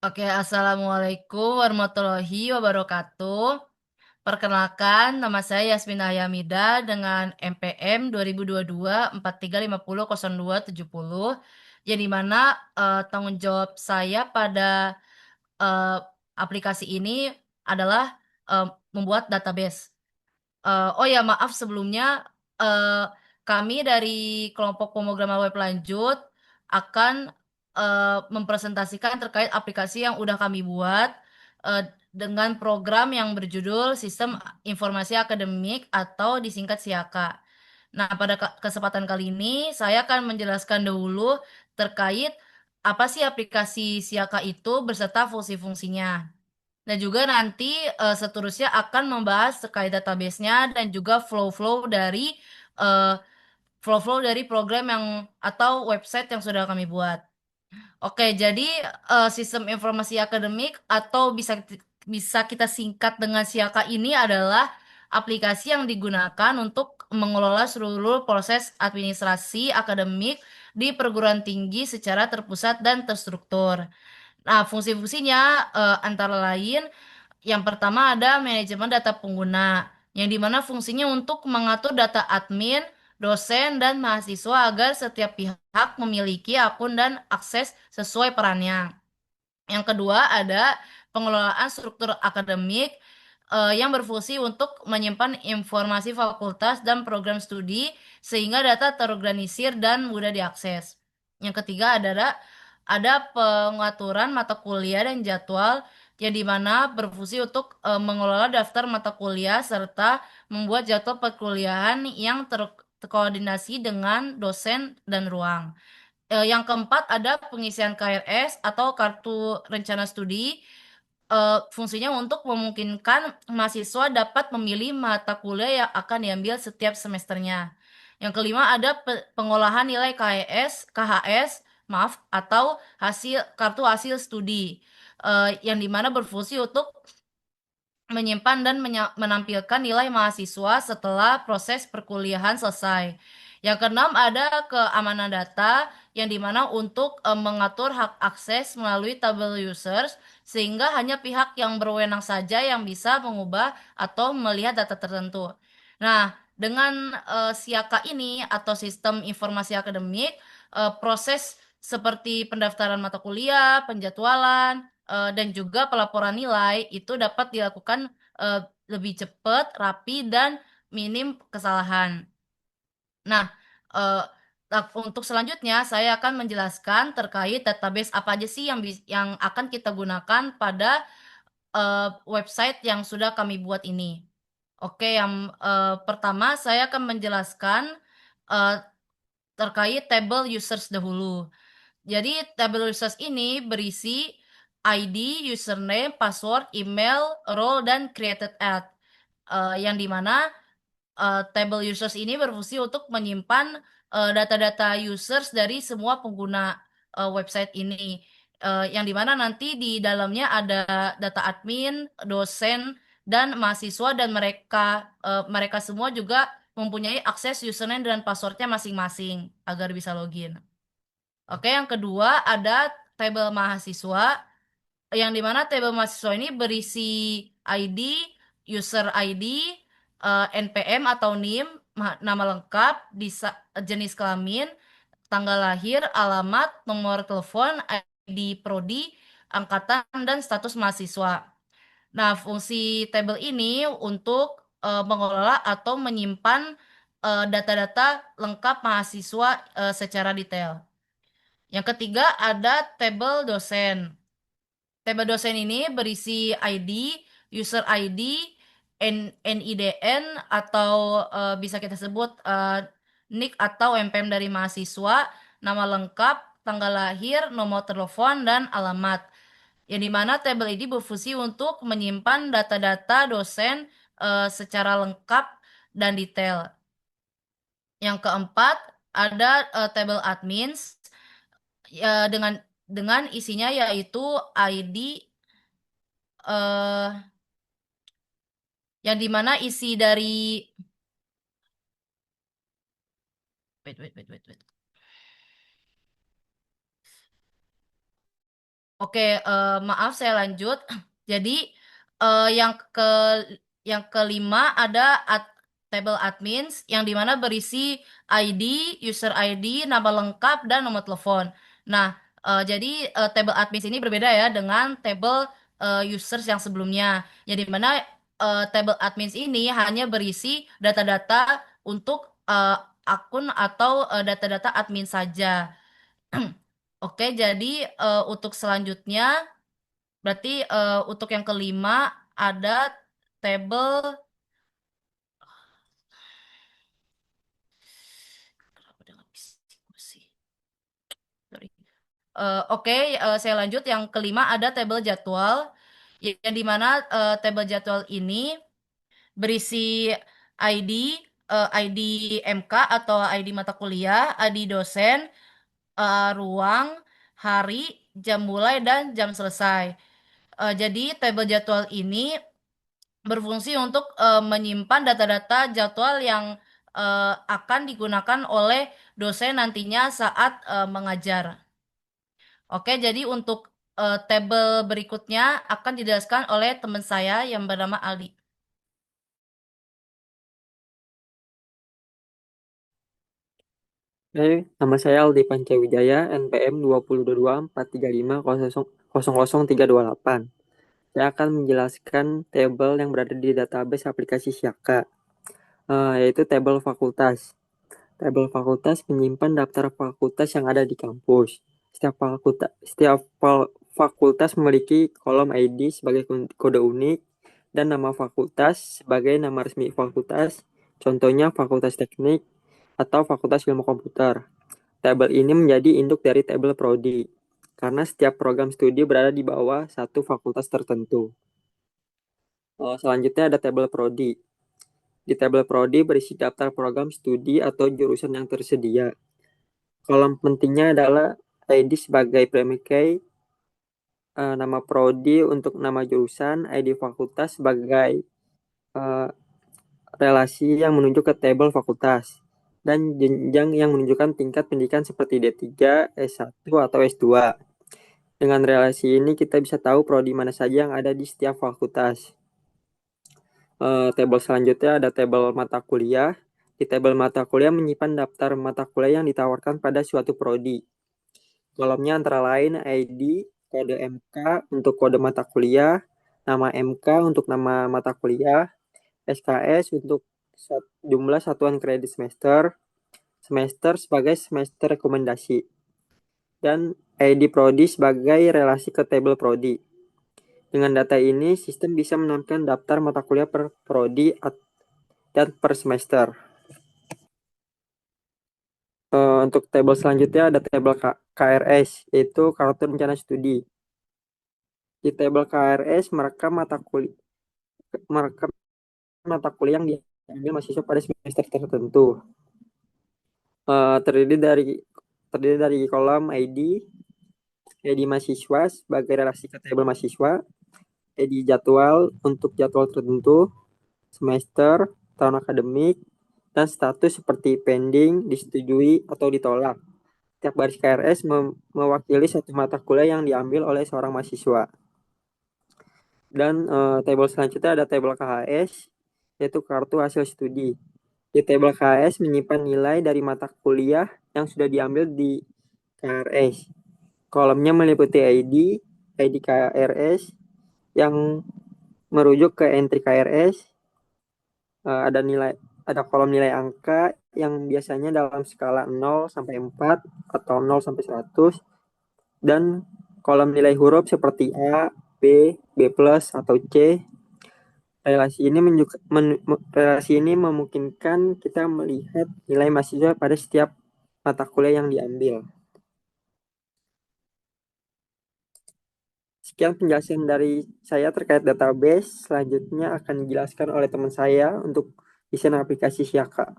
Oke, Assalamualaikum warahmatullahi wabarakatuh. Perkenalkan, nama saya Yasmina Yamida dengan NPM 2022 43500270, yang dimana tanggung jawab saya pada eh, aplikasi ini adalah eh, membuat database. Oh ya, maaf sebelumnya, eh, kami dari kelompok pemrograman web lanjut akan mempresentasikan terkait aplikasi yang udah kami buat eh, dengan program yang berjudul Sistem Informasi Akademik atau disingkat SIAKA. Nah, pada kesempatan kali ini saya akan menjelaskan dahulu terkait apa sih aplikasi SIAKA itu beserta fungsi-fungsinya. Dan juga nanti seterusnya akan membahas terkait database-nya dan juga eh, flow-flow dari program yang atau website yang sudah kami buat. Oke, jadi sistem informasi akademik atau bisa kita singkat dengan Siaka ini adalah aplikasi yang digunakan untuk mengelola seluruh proses administrasi akademik di perguruan tinggi secara terpusat dan terstruktur. Nah, fungsi-fungsinya antara lain yang pertama ada manajemen data pengguna, yang dimana fungsinya untuk mengatur data admin, dosen, dan mahasiswa agar setiap pihak memiliki akun dan akses sesuai perannya. Yang kedua ada pengelolaan struktur akademik yang berfungsi untuk menyimpan informasi fakultas dan program studi sehingga data terorganisir dan mudah diakses. Yang ketiga ada pengaturan mata kuliah dan jadwal yang dimana berfungsi untuk mengelola daftar mata kuliah serta membuat jadwal perkuliahan yang terkoordinasi dengan dosen dan ruang. Yang keempat ada pengisian KRS atau kartu rencana studi. Fungsinya untuk memungkinkan mahasiswa dapat memilih mata kuliah yang akan diambil setiap semesternya. Yang kelima ada pengolahan nilai KHS, maaf, atau kartu hasil studi. Yang dimana berfungsi untuk menyimpan dan menampilkan nilai mahasiswa setelah proses perkuliahan selesai. Yang keenam ada keamanan data yang dimana untuk mengatur hak akses melalui tabel users sehingga hanya pihak yang berwenang saja yang bisa mengubah atau melihat data tertentu. Nah, dengan Siaka ini atau sistem informasi akademik, proses seperti pendaftaran mata kuliah, penjadwalan, dan juga pelaporan nilai itu dapat dilakukan eh, lebih cepat, rapi, dan minim kesalahan. Nah, eh, untuk selanjutnya saya akan menjelaskan terkait database apa aja sih yang akan kita gunakan pada website yang sudah kami buat ini. Oke, yang pertama saya akan menjelaskan eh, terkait table users dahulu. Jadi tabel users ini berisi ID, username, password, email, role, dan created at. Yang dimana table users ini berfungsi untuk menyimpan data-data users dari semua pengguna website ini. Yang dimana nanti di dalamnya ada data admin, dosen, dan mahasiswa dan mereka semua juga mempunyai akses username dan passwordnya masing-masing agar bisa login. Oke, yang kedua ada tabel mahasiswa, yang dimana tabel mahasiswa ini berisi ID, user ID, NPM atau NIM, nama lengkap, jenis kelamin, tanggal lahir, alamat, nomor telepon, ID prodi, angkatan, dan status mahasiswa. Nah, fungsi tabel ini untuk mengelola atau menyimpan data-data lengkap mahasiswa secara detail. Yang ketiga ada tabel dosen. Tabel dosen ini berisi ID, user ID, NIDN atau bisa kita sebut NIK atau MPM dari mahasiswa, nama lengkap, tanggal lahir, nomor telepon, dan alamat. Yang dimana tabel ini berfungsi untuk menyimpan data-data dosen secara lengkap dan detail. Yang keempat ada tabel admins ya, dengan isinya yaitu ID eh yang dimana isi dari wait wait wait wait wait. Oke, maaf saya lanjut. Jadi yang yang kelima ada table admins yang dimana berisi ID, user ID, nama lengkap dan nomor telepon. Nah, jadi table admins ini berbeda ya dengan table users yang sebelumnya. Yang dimana table admins ini hanya berisi data-data untuk akun atau data-data admin saja. Oke, jadi untuk selanjutnya berarti untuk yang kelima ada table. Kenapa dia nggak bisa sih? Sorry. Oke, saya lanjut. Yang kelima ada table jadwal, yang dimana table jadwal ini berisi ID, ID MK atau ID mata kuliah, ID dosen, ruang, hari, jam mulai, dan jam selesai. Jadi tabel jadwal ini berfungsi untuk menyimpan data-data jadwal yang akan digunakan oleh dosen nantinya saat mengajar. Oke, jadi untuk tabel berikutnya akan dijelaskan oleh teman saya yang bernama Aldi. Nama saya Aldi Pancawijaya, NPM 20224350000328. Saya akan menjelaskan tabel yang berada di database aplikasi Syaka, yaitu tabel fakultas. Tabel fakultas menyimpan daftar fakultas yang ada di kampus. Setiap fakultas memiliki kolom ID sebagai kode unik dan nama fakultas sebagai nama resmi fakultas. Contohnya Fakultas Teknik atau Fakultas Ilmu Komputer. Tabel ini menjadi induk dari tabel prodi, karena setiap program studi berada di bawah satu fakultas tertentu. Selanjutnya ada tabel prodi. Di tabel prodi berisi daftar program studi atau jurusan yang tersedia. Kolom pentingnya adalah ID sebagai predikat, nama prodi untuk nama jurusan, ID fakultas sebagai eh, relasi yang menunjuk ke tabel fakultas, dan jenjang yang menunjukkan tingkat pendidikan seperti D3, S1, atau S2. Dengan relasi ini kita bisa tahu prodi mana saja yang ada di setiap fakultas. Tabel selanjutnya ada tabel mata kuliah. Di tabel mata kuliah menyimpan daftar mata kuliah yang ditawarkan pada suatu prodi. Kolomnya antara lain ID, kode MK untuk kode mata kuliah, nama MK untuk nama mata kuliah, SKS untuk jumlah satuan kredit semester, semester sebagai semester rekomendasi, dan ID prodi sebagai relasi ke tabel prodi. Dengan data ini, sistem bisa menentukan daftar mata kuliah per prodi dan per semester. Untuk tabel selanjutnya ada tabel KRS, yaitu Kartu Rencana Studi. Di tabel KRS merekam mata kuliah yang diambil mahasiswa pada semester tertentu. Eh, terdiri dari terdiri dari kolom ID mahasiswa sebagai relasi ke tabel mahasiswa, ID jadwal untuk jadwal tertentu, semester, tahun akademik, dan status seperti pending, disetujui, atau ditolak. Tiap baris KRS mewakili satu mata kuliah yang diambil oleh seorang mahasiswa. Dan tabel selanjutnya ada tabel KHS, yaitu kartu hasil studi. Di tabel KHS menyimpan nilai dari mata kuliah yang sudah diambil di KRS. Kolomnya meliputi ID KRS yang merujuk ke entry KRS, ada ada kolom nilai angka yang biasanya dalam skala 0 sampai 4 atau 0 sampai 100, dan kolom nilai huruf seperti A, B plus atau C. Relasi ini memungkinkan kita melihat nilai mahasiswa pada setiap mata kuliah yang diambil. Sekian penjelasan dari saya terkait database. Selanjutnya akan dijelaskan oleh teman saya untuk desain aplikasi Syaka.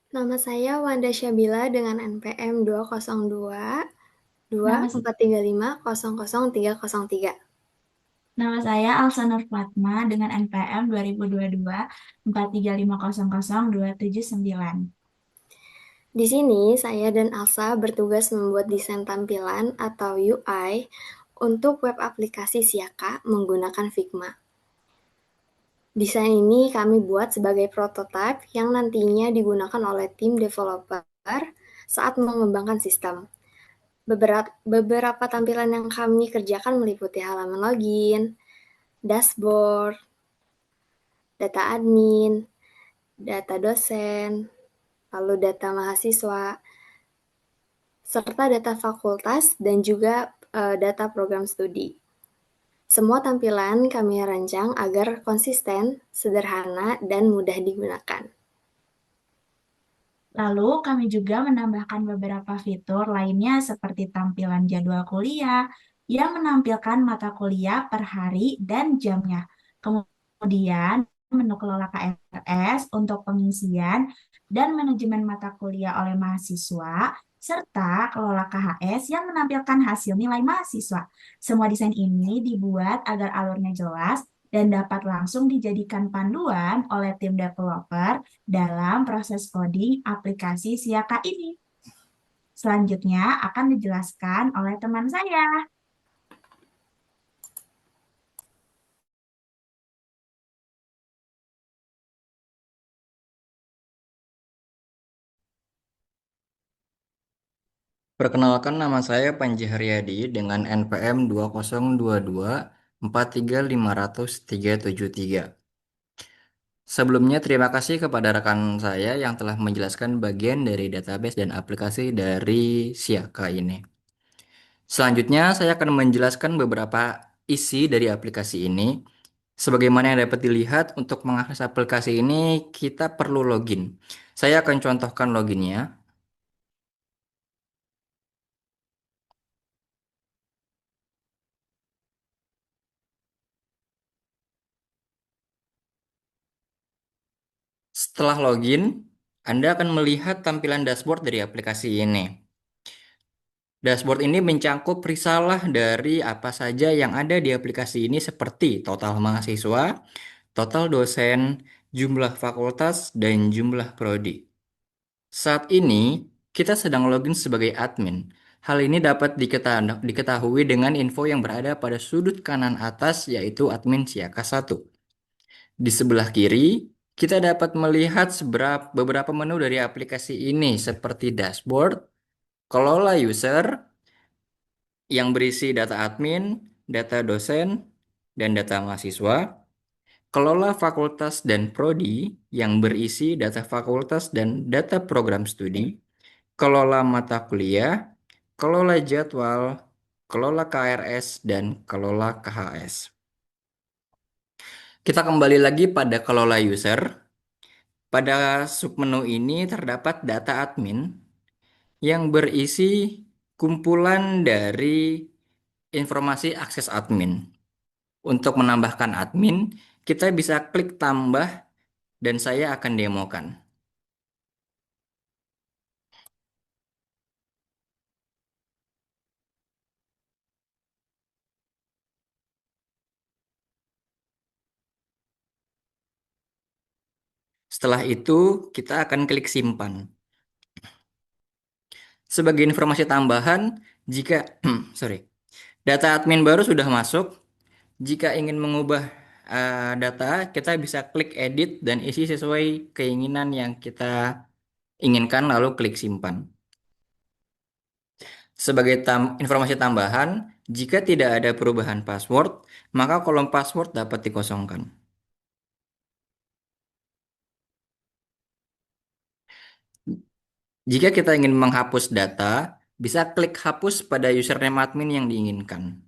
Nama saya Wanda Syabila dengan NPM 202 Nama sih. 2435 00303. Nama saya Alsa Nur Fatma dengan NPM 2022 435002779. Di sini, saya dan Alsa bertugas membuat desain tampilan atau UI untuk web aplikasi Siaka menggunakan Figma. Desain ini kami buat sebagai prototipe yang nantinya digunakan oleh tim developer saat mengembangkan sistem. Beberapa tampilan yang kami kerjakan meliputi halaman login, dashboard, data admin, data dosen, lalu data mahasiswa, serta data fakultas dan juga data program studi. Semua tampilan kami rancang agar konsisten, sederhana, dan mudah digunakan. Lalu kami juga menambahkan beberapa fitur lainnya seperti tampilan jadwal kuliah yang menampilkan mata kuliah per hari dan jamnya. Kemudian menu kelola KRS untuk pengisian dan manajemen mata kuliah oleh mahasiswa, serta kelola KHS yang menampilkan hasil nilai mahasiswa. Semua desain ini dibuat agar alurnya jelas dan dapat langsung dijadikan panduan oleh tim developer dalam proses coding aplikasi Siaka ini. Selanjutnya akan dijelaskan oleh teman saya. Perkenalkan, nama saya Panji Haryadi dengan NPM 2022 435003773. Sebelumnya terima kasih kepada rekan saya yang telah menjelaskan bagian dari database dan aplikasi dari Siaka ini. Selanjutnya saya akan menjelaskan beberapa isi dari aplikasi ini. Sebagaimana yang dapat dilihat, untuk mengakses aplikasi ini kita perlu login. Saya akan contohkan loginnya. Setelah login, Anda akan melihat tampilan dashboard dari aplikasi ini. Dashboard ini mencakup risalah dari apa saja yang ada di aplikasi ini seperti total mahasiswa, total dosen, jumlah fakultas, dan jumlah prodi. Saat ini, kita sedang login sebagai admin. Hal ini dapat diketahui dengan info yang berada pada sudut kanan atas, yaitu admin Siaka 1. Di sebelah kiri, kita dapat melihat beberapa menu dari aplikasi ini seperti dashboard, kelola user yang berisi data admin, data dosen, dan data mahasiswa, kelola fakultas dan prodi yang berisi data fakultas dan data program studi, kelola mata kuliah, kelola jadwal, kelola KRS, dan kelola KHS. Kita kembali lagi pada kelola user. Pada submenu ini terdapat data admin yang berisi kumpulan dari informasi akses admin. Untuk menambahkan admin, kita bisa klik tambah dan saya akan demokan. Setelah itu, kita akan klik simpan. Sebagai informasi tambahan, jika sorry, data admin baru sudah masuk, jika ingin mengubah data, kita bisa klik edit dan isi sesuai keinginan yang kita inginkan, lalu klik simpan. Sebagai informasi tambahan, jika tidak ada perubahan password, maka kolom password dapat dikosongkan. Jika kita ingin menghapus data, bisa klik hapus pada username admin yang diinginkan.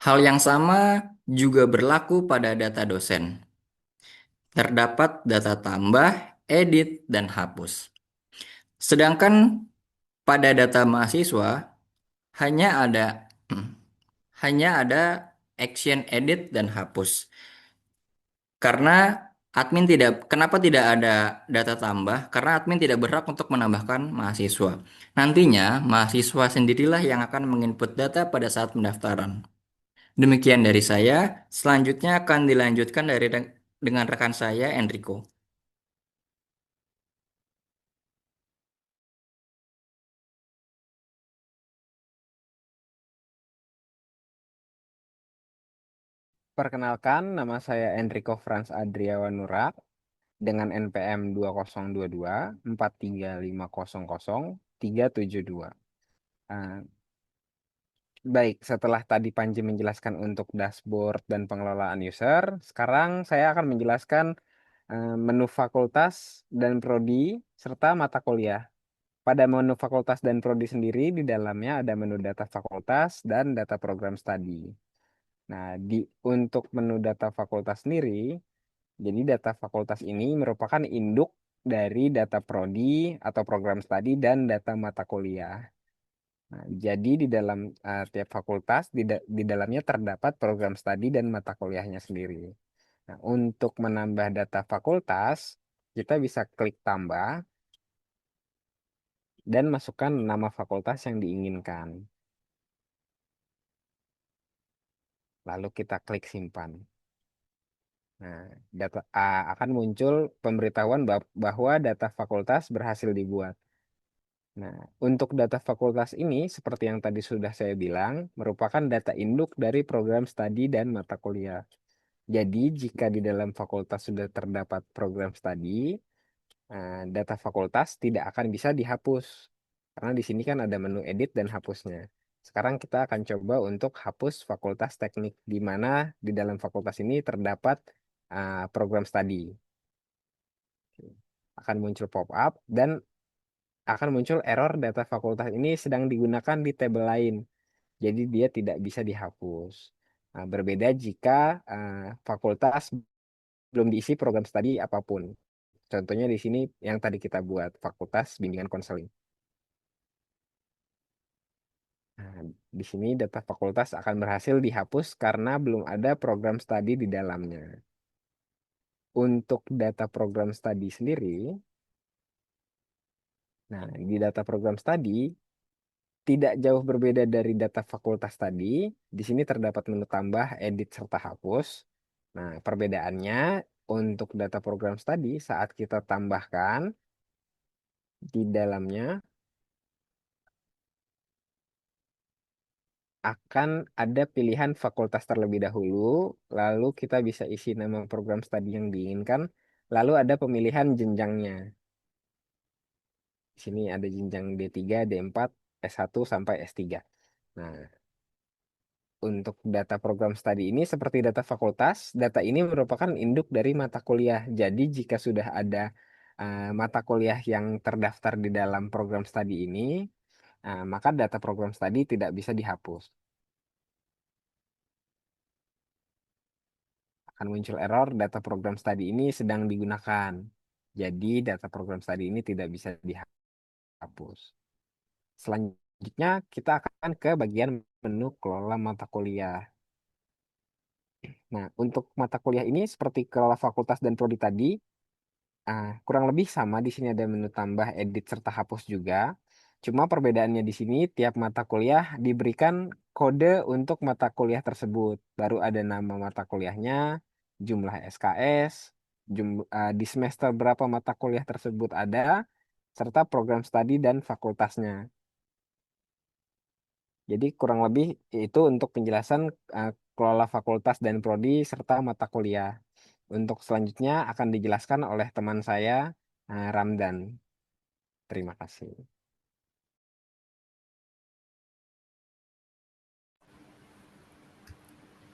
Hal yang sama juga berlaku pada data dosen. Terdapat data tambah, edit, dan hapus. Sedangkan pada data mahasiswa hanya ada hanya ada action edit dan hapus. Karena Kenapa tidak ada data tambah? Karena admin tidak berhak untuk menambahkan mahasiswa. Nantinya, mahasiswa sendirilah yang akan menginput data pada saat pendaftaran. Demikian dari saya, selanjutnya akan dilanjutkan dengan rekan saya, Enrico. Perkenalkan, nama saya Enrico Franz Adriawan Nurak dengan NPM 2022 43500372. Baik, setelah tadi Panji menjelaskan untuk dashboard dan pengelolaan user, sekarang saya akan menjelaskan menu fakultas dan prodi serta mata kuliah. Pada menu fakultas dan prodi sendiri, di dalamnya ada menu data fakultas dan data program studi. Nah, untuk menu data fakultas sendiri, jadi data fakultas ini merupakan induk dari data prodi atau program studi dan data mata kuliah. Nah, jadi di dalam tiap fakultas di dalamnya terdapat program studi dan mata kuliahnya sendiri. Nah, untuk menambah data fakultas, kita bisa klik tambah dan masukkan nama fakultas yang diinginkan. Lalu kita klik simpan. Nah, akan muncul pemberitahuan bahwa data fakultas berhasil dibuat. Nah, untuk data fakultas ini, seperti yang tadi sudah saya bilang, merupakan data induk dari program studi dan mata kuliah. Jadi, jika di dalam fakultas sudah terdapat program studi, data fakultas tidak akan bisa dihapus. Karena di sini kan ada menu edit dan hapusnya. Sekarang kita akan coba untuk hapus fakultas teknik, di mana di dalam fakultas ini terdapat program studi. Akan muncul pop-up dan akan muncul error data fakultas ini sedang digunakan di tabel lain. Jadi dia tidak bisa dihapus. Nah, berbeda jika fakultas belum diisi program studi apapun. Contohnya di sini yang tadi kita buat, fakultas bimbingan konseling. Nah, di sini data fakultas akan berhasil dihapus karena belum ada program studi di dalamnya. Untuk data program studi sendiri, nah di data program studi tidak jauh berbeda dari data fakultas tadi. Di sini terdapat menu tambah, edit, serta hapus. Nah, perbedaannya untuk data program studi saat kita tambahkan di dalamnya akan ada pilihan fakultas terlebih dahulu, lalu kita bisa isi nama program studi yang diinginkan, lalu ada pemilihan jenjangnya. Di sini ada jenjang D3, D4, S1 sampai S3. Nah, untuk data program studi ini seperti data fakultas, data ini merupakan induk dari mata kuliah. Jadi jika sudah ada mata kuliah yang terdaftar di dalam program studi ini, maka data program studi tidak bisa dihapus. Akan muncul error data program studi ini sedang digunakan. Jadi data program studi ini tidak bisa dihapus. Selanjutnya kita akan ke bagian menu kelola mata kuliah. Nah, untuk mata kuliah ini seperti kelola fakultas dan prodi tadi, kurang lebih sama. Di sini ada menu tambah, edit, serta hapus juga. Cuma perbedaannya di sini tiap mata kuliah diberikan kode untuk mata kuliah tersebut. Baru ada nama mata kuliahnya, jumlah SKS, di semester berapa mata kuliah tersebut ada, serta program studi dan fakultasnya. Jadi kurang lebih itu untuk penjelasan kelola fakultas dan prodi serta mata kuliah. Untuk selanjutnya akan dijelaskan oleh teman saya, Ramdan. Terima kasih.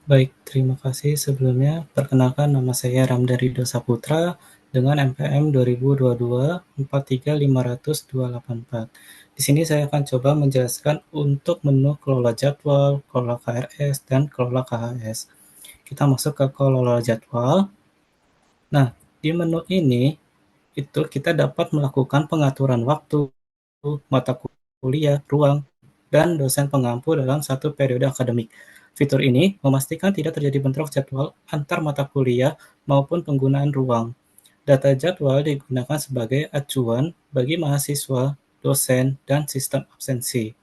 Baik, terima kasih sebelumnya. Perkenalkan nama saya Ramdan Ridho Saputra dengan NPM 2022 43500 284. Di sini saya akan coba menjelaskan untuk menu kelola jadwal, kelola KRS, dan kelola KHS. Kita masuk ke kelola jadwal. Nah, di menu ini itu kita dapat melakukan pengaturan waktu, mata kuliah, ruang, dan dosen pengampu dalam satu periode akademik. Fitur ini memastikan tidak terjadi bentrok jadwal antar mata kuliah maupun penggunaan ruang. Data jadwal digunakan sebagai acuan bagi mahasiswa, dosen, dan sistem absensi.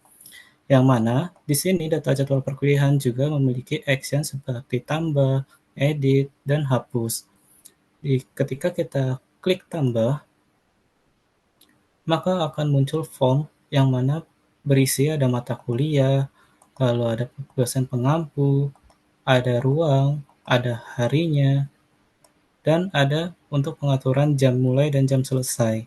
Yang mana di sini data jadwal perkuliahan juga memiliki action seperti tambah, edit, dan hapus. Ketika kita klik tambah, maka akan muncul form yang mana berisi ada mata kuliah, lalu ada dosen pengampu, ada ruang, ada harinya, dan ada untuk pengaturan jam mulai dan jam selesai.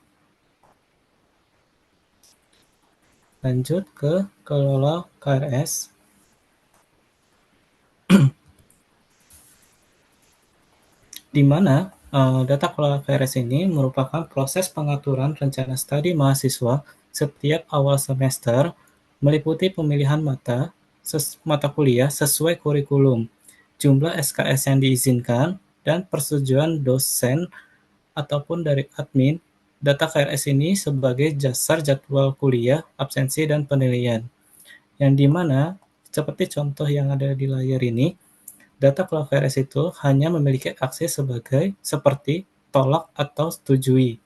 Lanjut ke kelola KRS. Di mana data kelola KRS ini merupakan proses pengaturan rencana studi mahasiswa setiap awal semester, meliputi pemilihan mata kuliah sesuai kurikulum, jumlah SKS yang diizinkan, dan persetujuan dosen ataupun dari admin. Data KRS ini sebagai dasar jadwal kuliah, absensi, dan penilaian. Yang dimana, seperti contoh yang ada di layar ini, data kelola KRS itu hanya memiliki aksi seperti tolak atau setujui.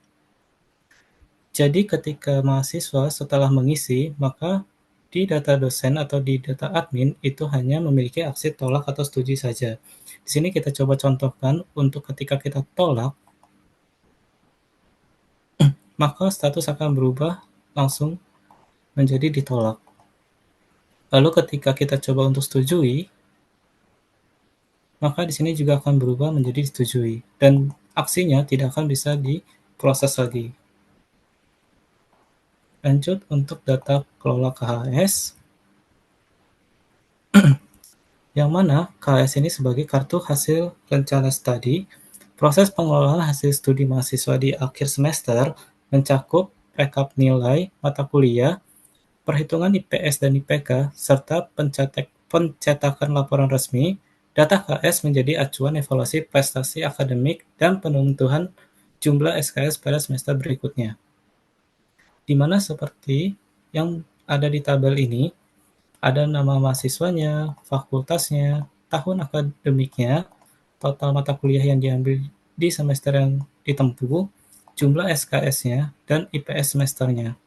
Jadi ketika mahasiswa setelah mengisi, maka di data dosen atau di data admin itu hanya memiliki aksi tolak atau setuju saja. Di sini kita coba contohkan untuk ketika kita tolak, maka status akan berubah langsung menjadi ditolak. Lalu ketika kita coba untuk setujui, maka di sini juga akan berubah menjadi disetujui, dan aksinya tidak akan bisa diproses lagi. Lanjut untuk data kelola KHS, yang mana KHS ini sebagai kartu hasil rencana studi. Proses pengelolaan hasil studi mahasiswa di akhir semester mencakup rekap nilai mata kuliah, perhitungan IPS dan IPK, serta pencetakan laporan resmi. Data KHS menjadi acuan evaluasi prestasi akademik dan penentuan jumlah SKS pada semester berikutnya. Di mana seperti yang ada di tabel ini, ada nama mahasiswanya, fakultasnya, tahun akademiknya, total mata kuliah yang diambil di semester yang ditempuh, jumlah SKS-nya, dan IPS semesternya.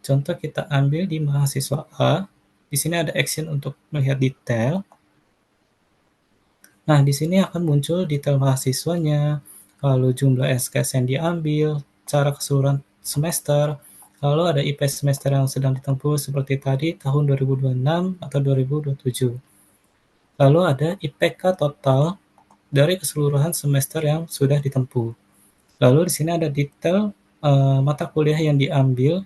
Contoh kita ambil di mahasiswa A, di sini ada action untuk melihat detail. Nah, di sini akan muncul detail mahasiswanya, lalu jumlah SKS yang diambil, cara keseluruhan semester, lalu ada IPS semester yang sedang ditempuh seperti tadi tahun 2026 atau 2027. Lalu ada IPK total dari keseluruhan semester yang sudah ditempuh. Lalu di sini ada detail mata kuliah yang diambil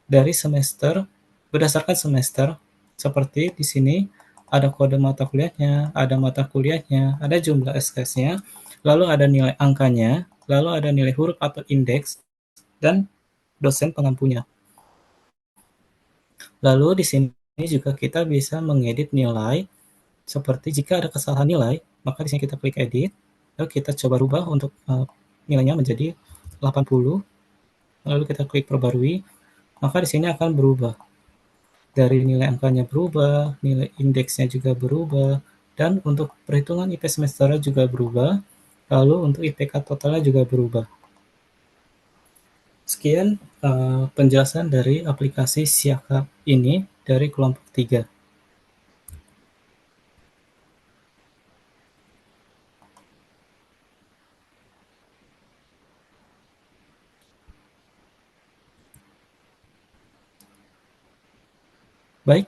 dari semester berdasarkan semester, seperti di sini ada kode mata kuliahnya, ada mata kuliahnya, ada jumlah SKS-nya, lalu ada nilai angkanya, lalu ada nilai huruf atau indeks, dan dosen pengampunya. Lalu di sini juga kita bisa mengedit nilai, seperti jika ada kesalahan nilai, maka di sini kita klik edit, lalu kita coba rubah untuk nilainya menjadi 80, lalu kita klik perbarui, maka di sini akan berubah. Dari nilai angkanya berubah, nilai indeksnya juga berubah, dan untuk perhitungan IP semesternya juga berubah, lalu untuk IPK totalnya juga berubah. Sekian penjelasan dari aplikasi Siaka ini dari kelompok 3. Baik,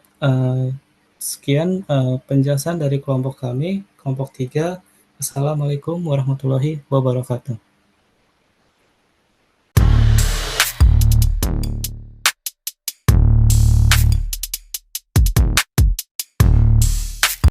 sekian penjelasan dari kelompok kami, kelompok 3. Assalamualaikum warahmatullahi wabarakatuh.